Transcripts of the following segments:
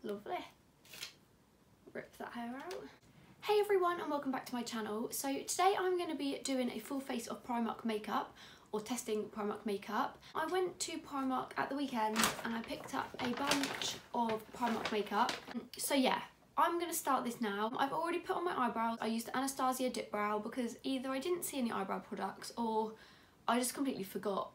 Lovely. Rip that hair out. Hey everyone, and welcome back to my channel. So today I'm going to be doing a full face of Primark makeup, or testing Primark makeup. I went to Primark at the weekend and I picked up a bunch of Primark makeup. So yeah, I'm going to start this now. I've already put on my eyebrows. I used Anastasia Dip Brow because either I didn't see any eyebrow products or I just completely forgot.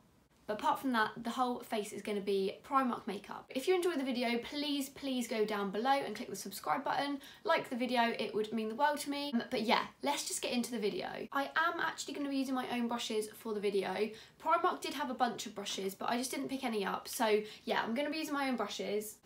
But apart from that, the whole face is going to be Primark makeup. If you enjoyed the video, please go down below and click the subscribe button. Like the video, it would mean the world to me. But yeah, let's just get into the video. I am actually going to be using my own brushes for the video. Primark did have a bunch of brushes, but I just didn't pick any up. So yeah, I'm going to be using my own brushes.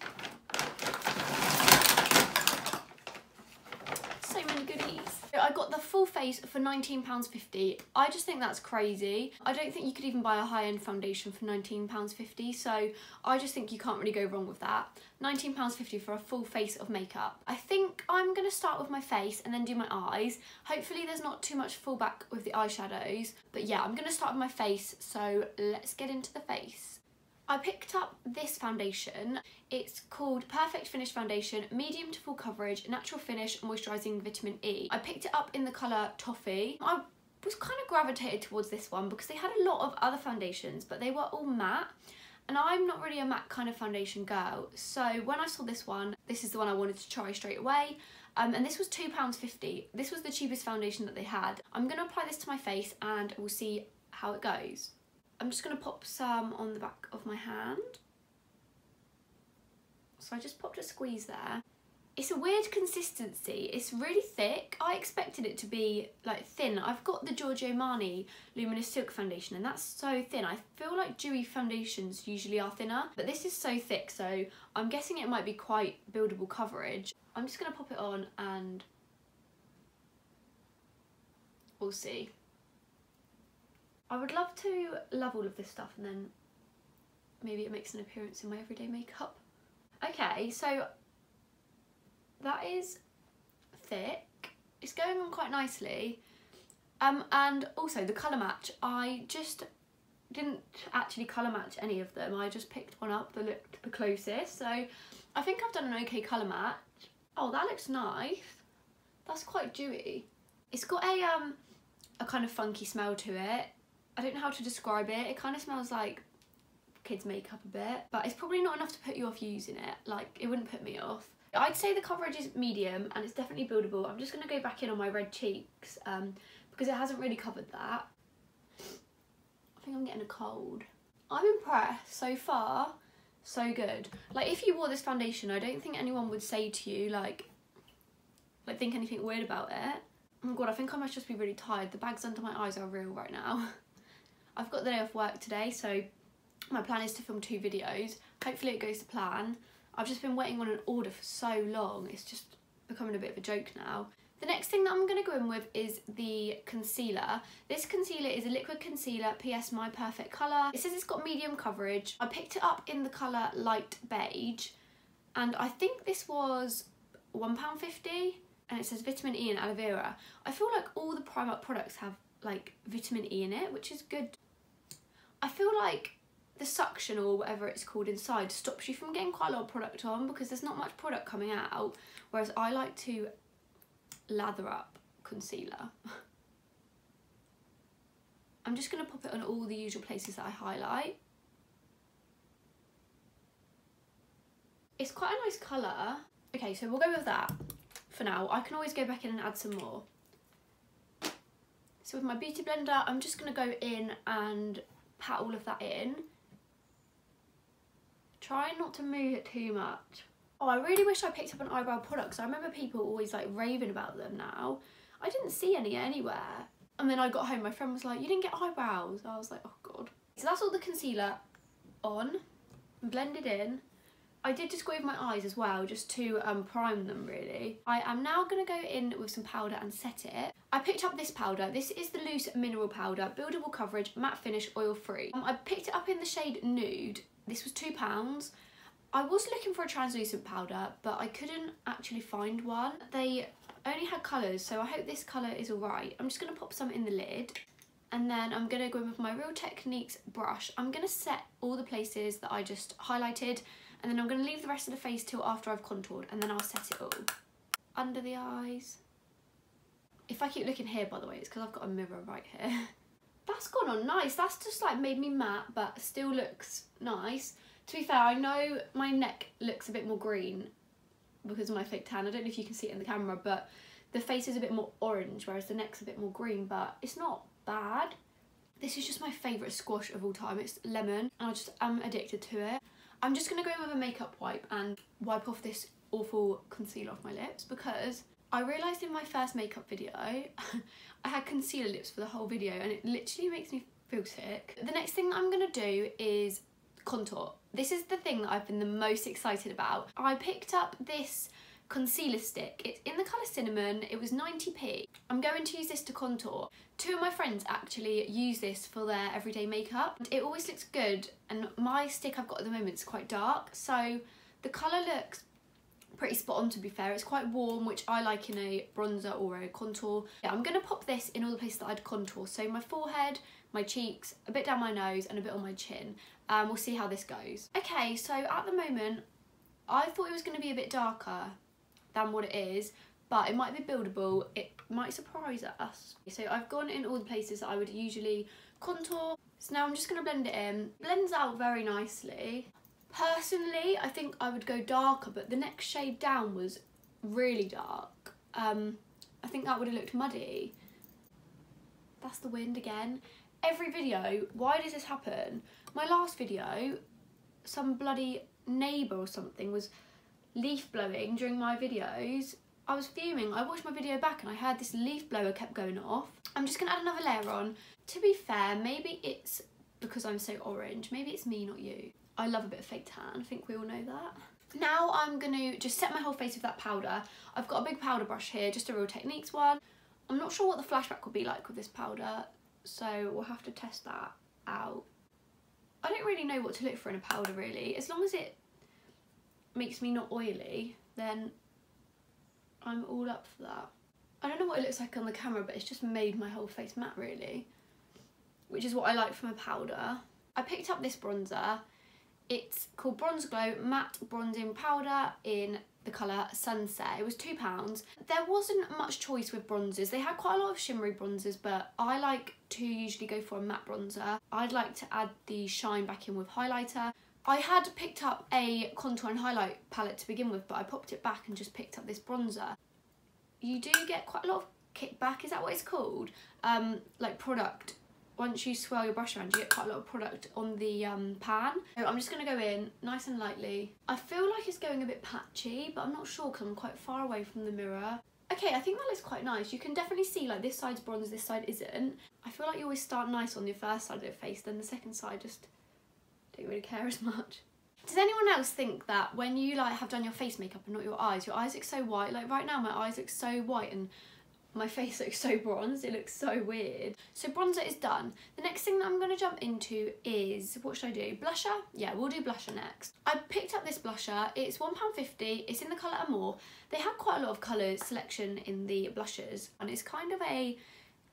So many goodies. I got the full face for £19.50. I just think that's crazy. I don't think you could even buy a high-end foundation for £19.50, so I just think you can't really go wrong with that. £19.50 for a full face of makeup. I think I'm going to start with my face and then do my eyes. Hopefully there's not too much fallback with the eyeshadows, but yeah, I'm going to start with my face, so let's get into the face. I picked up this foundation. It's called Perfect Finish Foundation, medium to full coverage, natural finish, moisturising vitamin E. I picked it up in the colour Toffee. I was kind of gravitated towards this one because they had a lot of other foundations, but they were all matte. And I'm not really a matte kind of foundation girl. So when I saw this one, this is the one I wanted to try straight away. And this was £2.50. This was the cheapest foundation that they had. I'm going to apply this to my face and we'll see how it goes. I'm just going to pop some on the back of my hand. So I just popped a squeeze there. It's a weird consistency. It's really thick. I expected it to be like thin. I've got the Giorgio Armani Luminous Silk Foundation and that's so thin. I feel like dewy foundations usually are thinner, but this is so thick, so I'm guessing it might be quite buildable coverage. I'm just going to pop it on and we'll see. I would love to love all of this stuff and then maybe it makes an appearance in my everyday makeup. Okay, so that is thick. It's going on quite nicely. And also the colour match, I just didn't actually colour match any of them. I just picked one up that looked the closest. So I think I've done an okay colour match. Oh, that looks nice. That's quite dewy. It's got a kind of funky smell to it. I don't know how to describe it. It kind of smells like kids' makeup a bit, but it's probably not enough to put you off using it. Like, it wouldn't put me off. I'd say the coverage is medium and it's definitely buildable. I'm just going to go back in on my red cheeks because it hasn't really covered that. I think I'm getting a cold. I'm impressed. So far, so good. Like, if you wore this foundation, I don't think anyone would say to you, like think anything weird about it. Oh my god, I think I must just be really tired. The bags under my eyes are real right now. I've got the day off work today, so my plan is to film 2 videos. Hopefully it goes to plan. I've just been waiting on an order for so long. It's just becoming a bit of a joke now. The next thing that I'm going to go in with is the concealer. This concealer is a liquid concealer, PS My Perfect Colour. It says it's got medium coverage. I picked it up in the colour Light Beige, and I think this was £1.50, and it says vitamin E and aloe vera. I feel like all the Primark products have like vitamin E in it, which is good. I feel like the suction or whatever it's called inside stops you from getting quite a lot of product on because there's not much product coming out, whereas I like to lather up concealer. I'm just going to pop it on all the usual places that I highlight. It's quite a nice colour. Okay, so we'll go with that for now. I can always go back in and add some more. So with my beauty blender, I'm just going to go in and pat all of that in. Try not to move it too much. Oh, I really wish I picked up an eyebrow product because I remember people always like raving about them now. I didn't see any anywhere. And then I got home, my friend was like, you didn't get eyebrows. I was like, oh god. So that's all the concealer on, blended in. I did just go over my eyes as well, just to prime them really. I am now going to go in with some powder and set it. I picked up this powder. This is the loose mineral powder, buildable coverage, matte finish, oil free. I picked it up in the shade Nude. This was £2. I was looking for a translucent powder, but I couldn't actually find one. They only had colours, so I hope this colour is alright. I'm just going to pop some in the lid. And then I'm going to go with my Real Techniques brush. I'm going to set all the places that I just highlighted And then I'm going to leave the rest of the face till after I've contoured, and then I'll set it all. Under the eyes. If I keep looking here, by the way, it's because I've got a mirror right here. That's gone on nice. That's just like made me matte, but still looks nice. To be fair, I know my neck looks a bit more green because of my fake tan. I don't know if you can see it in the camera, but the face is a bit more orange, whereas the neck's a bit more green, but it's not bad. This is just my favourite squash of all time. It's lemon, and I just am addicted to it. I'm just going to go in with a makeup wipe and wipe off this awful concealer off my lips, because I realised in my first makeup video I had concealer lips for the whole video, and it literally makes me feel sick. The next thing that I'm going to do is contour. This is the thing that I've been the most excited about. I picked up this concealer stick. It's in the colour Cinnamon. It was 90p. I'm going to use this to contour. Two of my friends actually use this for their everyday makeup. It always looks good, and my stick I've got at the moment is quite dark, so the colour looks pretty spot on, to be fair. It's quite warm, which I like in a bronzer or a contour. Yeah, I'm going to pop this in all the places that I'd contour. So my forehead, my cheeks, a bit down my nose, and a bit on my chin. We'll see how this goes. Okay, so at the moment, I thought it was going to be a bit darker than what it is, but it might be buildable. It might surprise us. So I've gone in all the places that I would usually contour. So now I'm just going to blend it in. Blends out very nicely. Personally, I think I would go darker, but the next shade down was really dark. I think that would have looked muddy. That's the wind again. Every video, why does this happen? My last video, some bloody neighbour or something was leaf blowing during my videos. I was fuming. I watched my video back and I heard this leaf blower kept going off. I'm just going to add another layer on. To be fair, maybe it's because I'm so orange. Maybe it's me, not you. I love a bit of fake tan. I think we all know that. Now I'm going to just set my whole face with that powder. I've got a big powder brush here, just a Real Techniques one. I'm not sure what the flashback will be like with this powder, so we'll have to test that out. I don't really know what to look for in a powder, really. As long as it makes me not oily, then I'm all up for that. I don't know what it looks like on the camera, but it's just made my whole face matte, really, which is what I like from a powder. I picked up this bronzer. It's called Bronze Glow Matte Bronzing Powder in the colour Sunset. It was £2. There wasn't much choice with bronzers. They had quite a lot of shimmery bronzers, but I like to usually go for a matte bronzer. I'd like to add the shine back in with highlighter. I had picked up a contour and highlight palette to begin with, but I popped it back and just picked up this bronzer. You do get quite a lot of kickback, is that what it's called? Like product. Once you swirl your brush around, you get quite a lot of product on the pan. So I'm just going to go in nice and lightly. I feel like it's going a bit patchy, but I'm not sure because I'm quite far away from the mirror. Okay, I think that looks quite nice. You can definitely see like this side's bronze, this side isn't. I feel like you always start nice on your first side of your face, then the second side just don't really care as much. Does anyone else think that when you like have done your face makeup and not your eyes look so white? Like right now my eyes look so white and my face looks so bronzed, it looks so weird. So bronzer is done. The next thing that I'm going to jump into is, what should I do? Blusher? Yeah, we'll do blusher next. I picked up this blusher. It's £1.50. It's in the colour Amour. They had quite a lot of colour selection in the blushers, and it's kind of a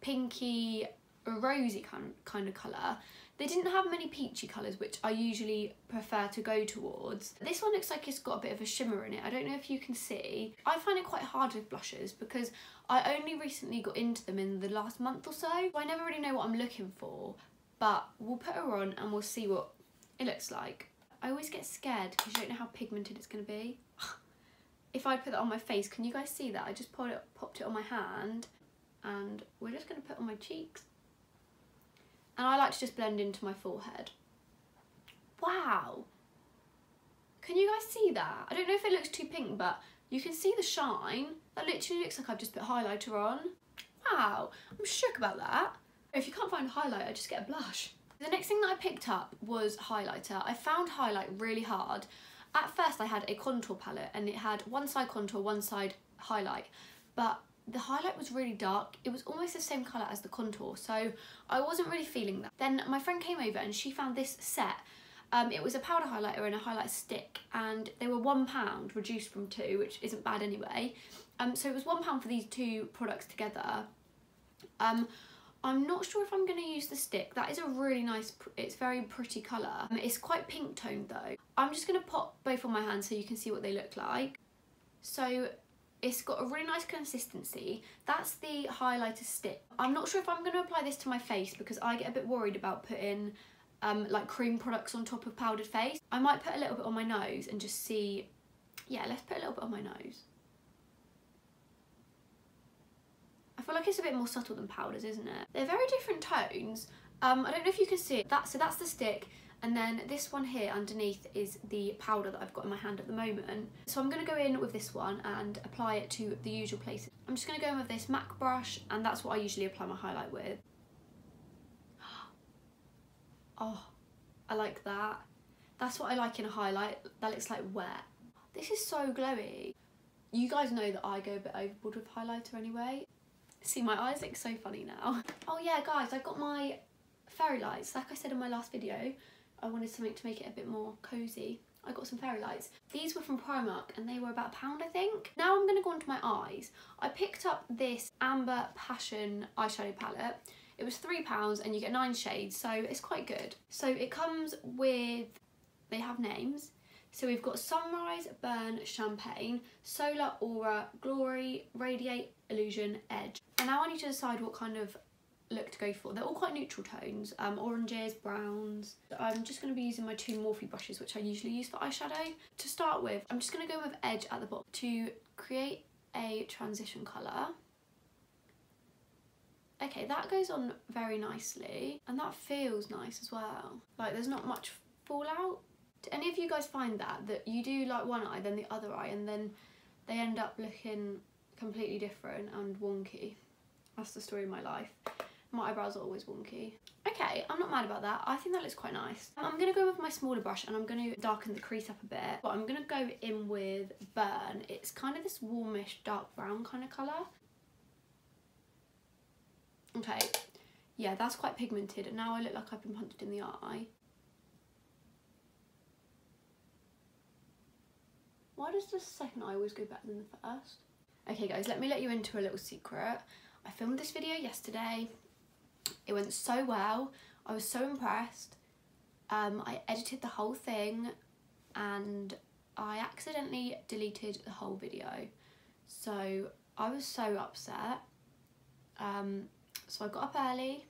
pinky, rosy kind of colour. They didn't have many peachy colours, which I usually prefer to go towards. This one looks like it's got a bit of a shimmer in it. I don't know if you can see. I find it quite hard with blushes because I only recently got into them in the last month or so. I never really know what I'm looking for, but we'll put her on and we'll see what it looks like. I always get scared because you don't know how pigmented it's going to be. If I put that on my face, can you guys see that? I just popped it on my hand, and we're just going to put it on my cheeks. And I like to just blend into my forehead. Wow. Can you guys see that? I don't know if it looks too pink, but you can see the shine. That literally looks like I've just put highlighter on. Wow, I'm shook about that. If you can't find a highlighter, just get a blush. The next thing that I picked up was highlighter. I found highlight really hard. At first I had a contour palette and it had one side contour, one side highlight, but the highlight was really dark. It was almost the same colour as the contour, so I wasn't really feeling that. Then my friend came over and she found this set. It was a powder highlighter and a highlight stick, and they were £1, reduced from £2, which isn't bad anyway. So it was £1 for these two products together. I'm not sure if I'm going to use the stick. That is a really nice, it's very pretty colour. It's quite pink toned though. I'm just going to pop both on my hands so you can see what they look like. So it's got a really nice consistency. That's the highlighter stick. I'm not sure if I'm going to apply this to my face because I get a bit worried about putting like cream products on top of powdered face. I might put a little bit on my nose and just see, yeah, let's put a little bit on my nose. I feel like it's a bit more subtle than powders, isn't it? They're very different tones. I don't know if you can see it. So that's the stick, and then this one here underneath is the powder that I've got in my hand at the moment. So I'm going to go in with this one and apply it to the usual places. I'm just going to go in with this MAC brush, and that's what I usually apply my highlight with. Oh, I like that. That's what I like in a highlight. That looks like wet. This is so glowy. You guys know that I go a bit overboard with highlighter anyway. See, my eyes look so funny now. Oh yeah, guys, I got my fairy lights. Like I said in my last video, I wanted something to make it a bit more cozy. I got some fairy lights. These were from Primark and they were about £1, I think. Now I'm going to go on to my eyes. I picked up this Amber Passion eyeshadow palette. It was £3 and you get 9 shades, so it's quite good. So it comes with, they have names. So we've got Sunrise, Burn, Champagne, Solar, Aura, Glory, Radiate, Illusion, Edge. And now I need to decide what kind of look to go for. They're all quite neutral tones, oranges, browns. I'm just going to be using my two Morphe brushes, which I usually use for eyeshadow. To start with, I'm just going to go with Edge at the bottom to create a transition colour. Okay, that goes on very nicely, and that feels nice as well. Like, there's not much fallout. Do any of you guys find that you do like one eye, then the other eye, and then they end up looking completely different and wonky? That's the story of my life. My eyebrows are always wonky. Okay, I'm not mad about that. I think that looks quite nice. I'm going to go with my smaller brush and I'm going to darken the crease up a bit. But I'm going to go in with Burn. It's kind of this warmish dark brown kind of colour. Okay, yeah, that's quite pigmented. And now I look like I've been punched in the eye. Why does the second eye always go better than the first? Okay guys, let me let you into a little secret. I filmed this video yesterday. It went so well. I was so impressed. I edited the whole thing and I accidentally deleted the whole video. So I was so upset. So I got up early.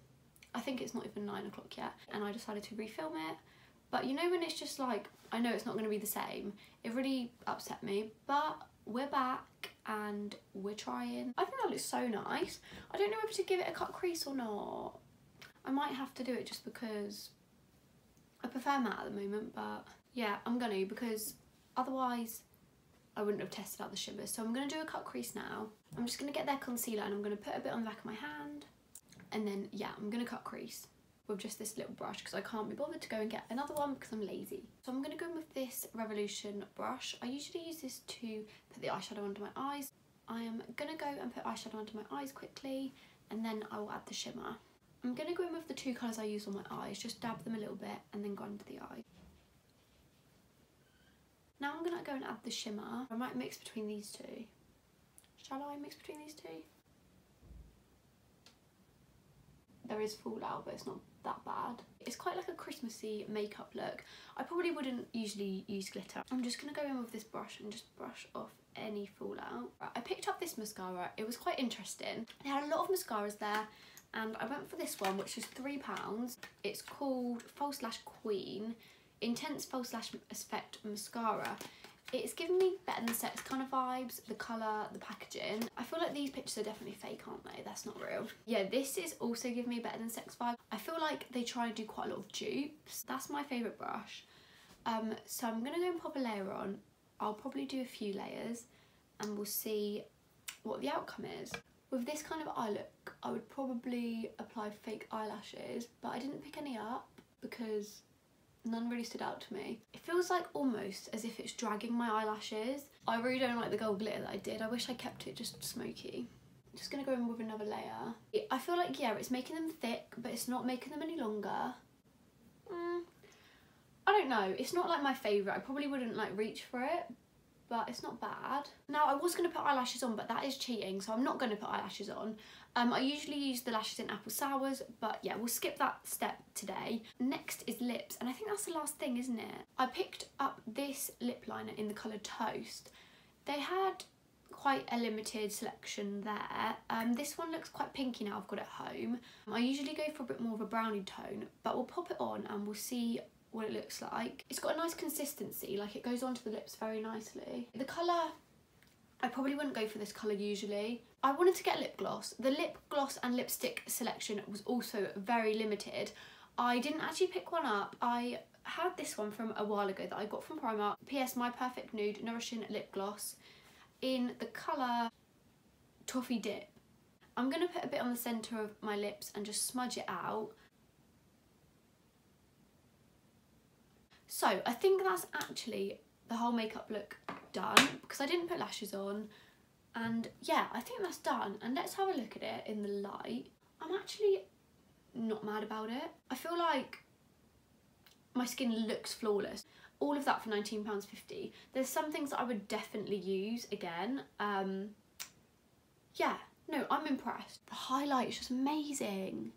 I think it's not even 9 o'clock yet. And I decided to refilm it. But you know when it's just like, I know it's not going to be the same. It really upset me, but we're back and we're trying. I think that looks so nice. I don't know whether to give it a cut crease or not. I might have to do it just because I prefer matte at the moment, but yeah, I'm gonna, because otherwise I wouldn't have tested out the shimmers. So I'm gonna do a cut crease now. I'm just gonna get their concealer and I'm gonna put a bit on the back of my hand. And then, yeah, I'm gonna cut crease with just this little brush because I can't be bothered to go and get another one because I'm lazy. So I'm going to go in with this Revolution brush. I usually use this to put the eyeshadow under my eyes. I am going to go and put eyeshadow under my eyes quickly and then I will add the shimmer. I'm going to go in with the two colours I use on my eyes, just dab them a little bit and then go under the eye. Now I'm going to go and add the shimmer. I might mix between these two. Shall I mix between these two? There is fallout, but it's not that bad. It's quite like a Christmassy makeup look. I probably wouldn't usually use glitter. I'm just going to go in with this brush and just brush off any fallout. I picked up this mascara. It was quite interesting. They had a lot of mascaras there and I went for this one, which is £3. It's called False Lash Queen Intense False Lash Effect Mascara. It's giving me Better Than Sex kind of vibes, the colour, the packaging. I feel like these pictures are definitely fake, aren't they? That's not real. Yeah, this is also giving me Better Than Sex vibe. I feel like they try and do quite a lot of dupes. That's my favourite brush. So I'm going to go and pop a layer on. I'll probably do a few layers and we'll see what the outcome is. With this kind of eye look, I would probably apply fake eyelashes, but I didn't pick any up because none really stood out to me. It feels like almost as if it's dragging my eyelashes. I really don't like the gold glitter that I did. I wish I kept it just smoky. I'm just gonna go in with another layer. I feel like, yeah, it's making them thick, but it's not making them any longer. I don't know. It's not like my favourite. I probably wouldn't like reach for it, but it's not bad. Now, I was going to put eyelashes on, but that is cheating, so I'm not going to put eyelashes on. I usually use the lashes in Apple Sours, but yeah, we'll skip that step today. Next is lips, and I think that's the last thing, isn't it? I picked up this lip liner in the colour Toast. They had quite a limited selection there. This one looks quite pinky now I've got it home. I usually go for a bit more of a brownie tone, but we'll pop it on and we'll see what it looks like. It's got a nice consistency, like it goes onto the lips very nicely. The colour, I probably wouldn't go for this colour usually. I wanted to get lip gloss. The lip gloss and lipstick selection was also very limited. I didn't actually pick one up. I had this one from a while ago that I got from Primark. PS My Perfect Nude Nourishing Lip Gloss in the colour Toffee Dip. I'm going to put a bit on the centre of my lips and just smudge it out. So I think that's actually the whole makeup look done, because I didn't put lashes on. And yeah, I think that's done. And let's have a look at it in the light. I'm actually not mad about it. I feel like my skin looks flawless. All of that for £19.50. There's some things that I would definitely use again. Yeah, no, I'm impressed. The highlight is just amazing.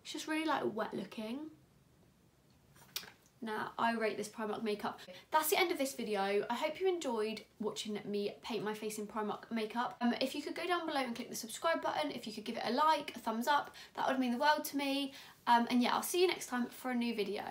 It's just really like wet looking. Now, I rate this Primark makeup. That's the end of this video. I hope you enjoyed watching me paint my face in Primark makeup. If you could go down below and click the subscribe button, if you could give it a like, a thumbs up, that would mean the world to me. And yeah, I'll see you next time for a new video.